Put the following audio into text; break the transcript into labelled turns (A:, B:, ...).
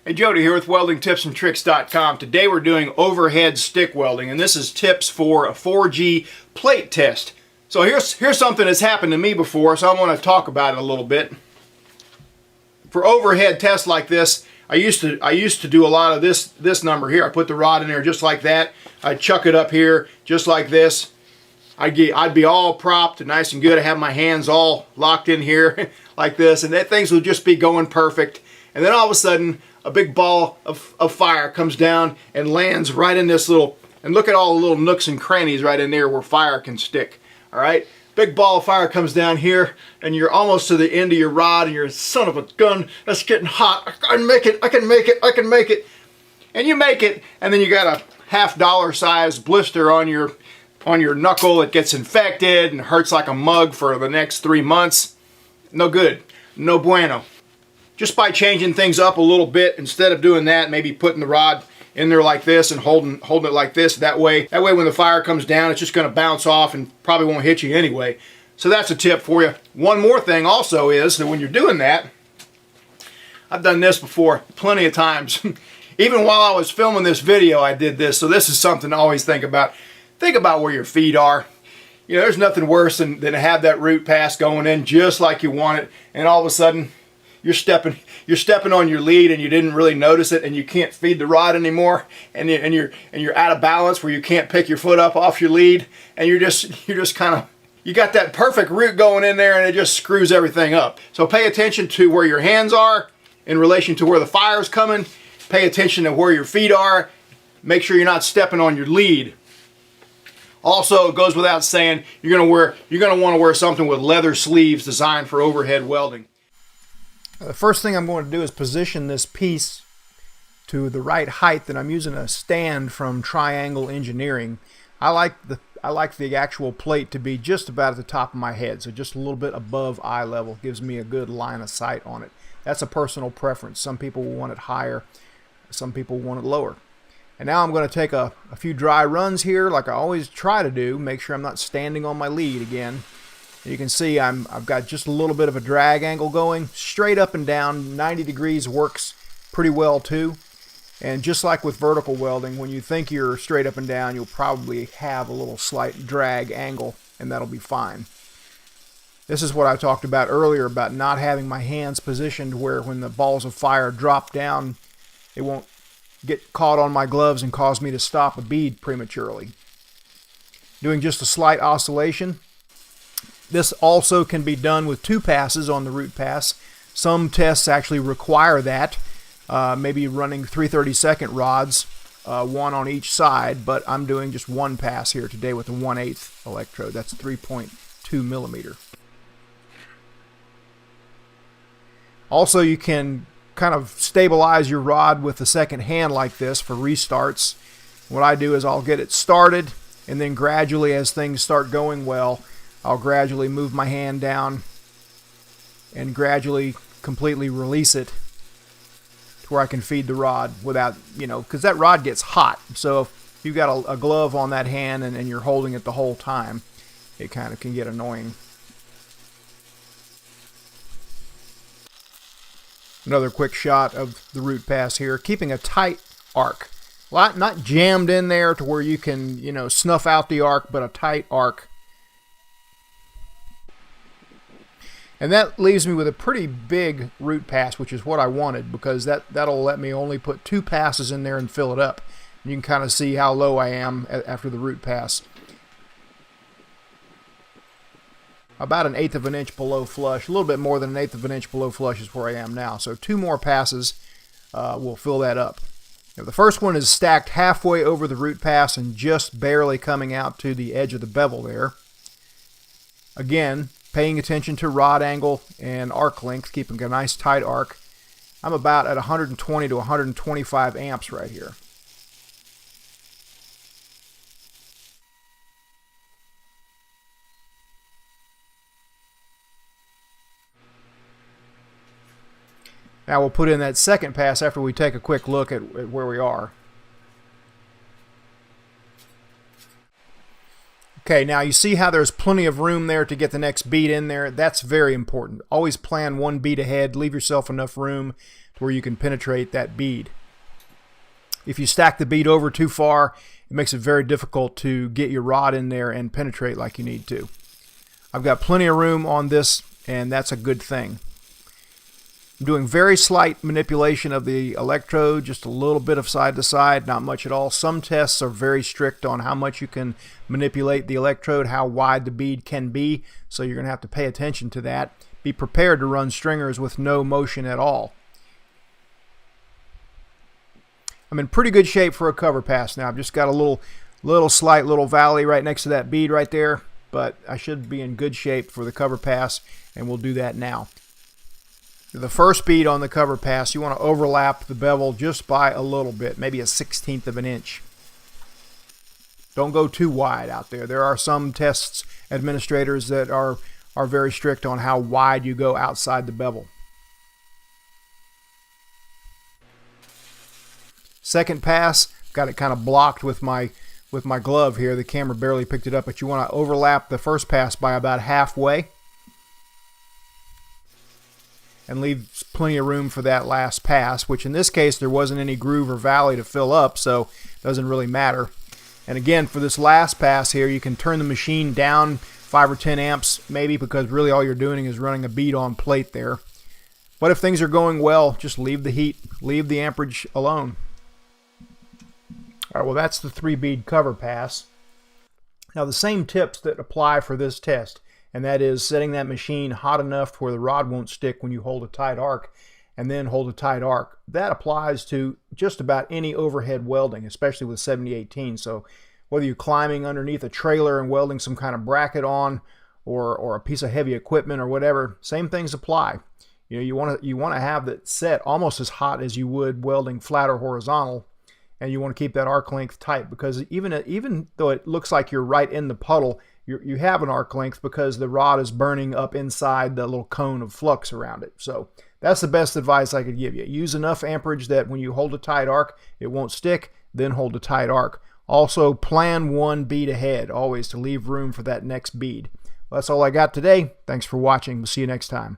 A: Hey, Jody here with weldingtipsandtricks.com. Today we're doing overhead stick welding, and this is tips for a 4G plate test. So here's something that's happened to me before, so I want to talk about it a little bit. For overhead tests like this, I used to do a lot of this number here. I put the rod in there just like that. I'd chuck it up here just like this. I'd be all propped and nice and good. I have my hands all locked in here like this, and things would just be going perfect. And then all of a sudden, a big ball of fire comes down and lands right in this little, and look at all the little nooks and crannies right in there where fire can stick. All right, big ball of fire comes down here, and you're almost to the end of your rod, and you're, son of a gun, that's getting hot. I can make it, I can make it, I can make it. And you make it, and then you got a $50 size blister on your knuckle. It gets infected and hurts like a mug for the next 3 months. No good, no bueno. Just by changing things up a little bit, instead of doing that, maybe putting the rod in there like this and holding it like this. That way when the fire comes down, it's just going to bounce off and probably won't hit you anyway. So that's a tip for you. One more thing also is that when you're doing that, I've done this before plenty of times. Even while I was filming this video, I did this. So this is something to always think about. Think about where your feet are. You know, there's nothing worse than to have that root pass going in just like you want it, and all of a sudden you're stepping on your lead and you didn't really notice it, and you can't feed the rod anymore, and you're out of balance where you can't pick your foot up off your lead, and you're just kind of, you got that perfect root going in there and it just screws everything up. So pay attention to where your hands are in relation to where the fire's coming. Pay attention to where your feet are. Make sure you're not stepping on your lead. Also, it goes without saying, you're going to want to wear something with leather sleeves designed for overhead welding. The first thing I'm going to do is position this piece to the right height. That I'm using a stand from Triangle Engineering. I like the actual plate to be just about at the top of my head, so just a little bit above eye level. Gives me a good line of sight on it. That's a personal preference. Some people will want it higher, some people want it lower. And now I'm going to take a few dry runs here, like I always try to do. Make sure I'm not standing on my lead again. You can see I've got just a little bit of a drag angle going. Straight up and down, 90 degrees works pretty well too. And just like with vertical welding, when you think you're straight up and down, you'll probably have a little slight drag angle, and that'll be fine. This is what I talked about earlier about not having my hands positioned where when the balls of fire drop down, it won't get caught on my gloves and cause me to stop a bead prematurely. Doing just a slight oscillation. This also can be done with 2 passes on the root pass. Some tests actually require that, maybe running 3/32 rods, 1 on each side, but I'm doing just 1 pass here today with a 1/8 electrode. That's 3.2 millimeter. Also, you can kind of stabilize your rod with the second hand like this for restarts. What I do is I'll get it started, and then gradually as things start going well, I'll gradually move my hand down and gradually completely release it to where I can feed the rod without, because that rod gets hot. So if you've got a glove on that hand and you're holding it the whole time, it kind of can get annoying. Another quick shot of the root pass here, keeping a tight arc. Not jammed in there to where you can, snuff out the arc, but a tight arc. And that leaves me with a pretty big root pass, which is what I wanted, because that'll let me only put 2 passes in there and fill it up. And you can kind of see how low I am after the root pass. About 1/8 of an inch below flush, a little bit more than 1/8 of an inch below flush is where I am now. So 2 more passes will fill that up. Now, the first one is stacked halfway over the root pass and just barely coming out to the edge of the bevel there. Again, paying attention to rod angle and arc length, keeping a nice tight arc. I'm about at 120 to 125 amps right here. Now we'll put in that second pass after we take a quick look at where we are. Okay, now you see how there's plenty of room there to get the next bead in there. That's very important. Always plan one bead ahead. Leave yourself enough room to where you can penetrate that bead. If you stack the bead over too far, it makes it very difficult to get your rod in there and penetrate like you need to. I've got plenty of room on this, and that's a good thing. I'm doing very slight manipulation of the electrode, just a little bit of side to side, not much at all. Some tests are very strict on how much you can manipulate the electrode, how wide the bead can be, so you're going to have to pay attention to that. Be prepared to run stringers with no motion at all. I'm in pretty good shape for a cover pass now. I've just got a slight little valley right next to that bead right there, but I should be in good shape for the cover pass, and we'll do that now. The first bead on the cover pass, you want to overlap the bevel just by a little bit, maybe a 1/16 of an inch. Don't go too wide out there. There are some test administrators that are very strict on how wide you go outside the bevel. Second pass, got it kind of blocked with my glove here. The camera barely picked it up, but you want to overlap the first pass by about halfway and leave plenty of room for that last pass, which in this case there wasn't any groove or valley to fill up, so it doesn't really matter. And again, for this last pass here, you can turn the machine down 5 or 10 amps maybe, because really all you're doing is running a bead on plate there. But if things are going well, just leave the heat, leave the amperage alone. All right, well, that's the 3-bead cover pass. Now the same tips that apply for this test, and that is setting that machine hot enough where the rod won't stick when you hold a tight arc, and then hold a tight arc. That applies to just about any overhead welding, especially with 7018. So whether you're climbing underneath a trailer and welding some kind of bracket on, or a piece of heavy equipment or whatever, same things apply. You know, you want to have that set almost as hot as you would welding flat or horizontal, and you want to keep that arc length tight, because even though it looks like you're right in the puddle, you have an arc length because the rod is burning up inside the little cone of flux around it. So that's the best advice I could give you. Use enough amperage that when you hold a tight arc, it won't stick, then hold a tight arc. Also, plan one bead ahead, always, to leave room for that next bead. Well, that's all I got today. Thanks for watching. We'll see you next time.